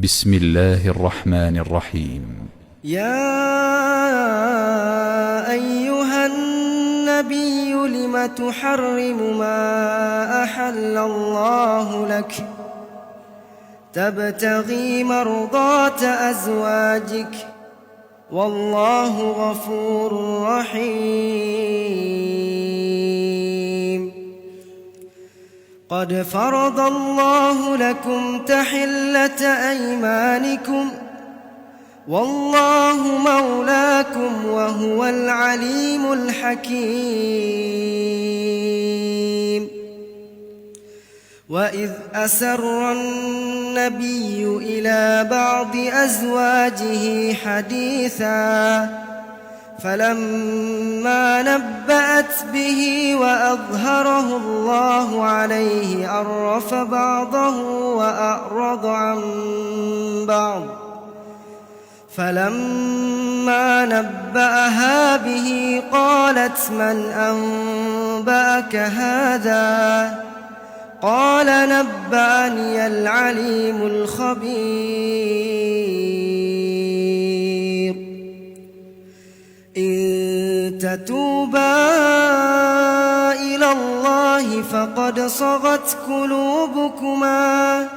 بسم الله الرحمن الرحيم. يا أيها النبي لم تحرم ما أحل الله لك تبتغي مرضات أزواجك والله غفور رحيم. قد فرض الله لكم تحلة أيمانكم والله مولاكم وهو العليم الحكيم. وإذ أسر النبي إلى بعض أزواجه حديثا فلما نبأت به وأظهره الله عليه عرف بعضه وأعرض عن بعض فلما نبأها به قالت من أنبأك هذا قال نبأني العليم الخبير. إن تتوبا إلى الله فقد صغت قلوبكما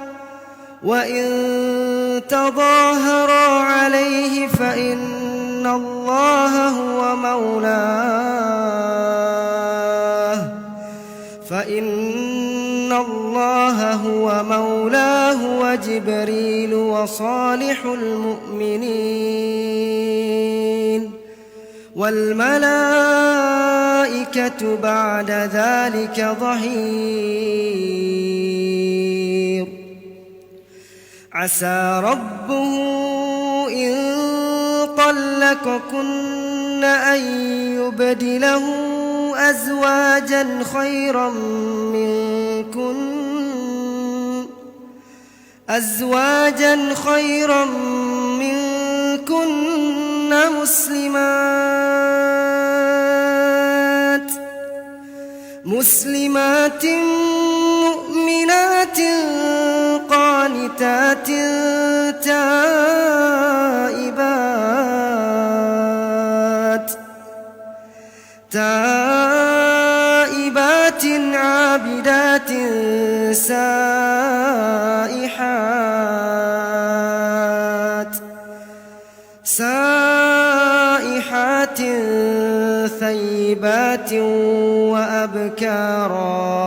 وإن تظاهرا عليه فإن الله هو مولاه وجبريل وصالح المؤمنين والملائكة بعد ذلك ظهير. عسى ربه إن طلقكن أن يبدله أزواجا خيرا منكن مسلمات مؤمنات قانتات تائبات عابدات سائحات ثيبات وأبكارا.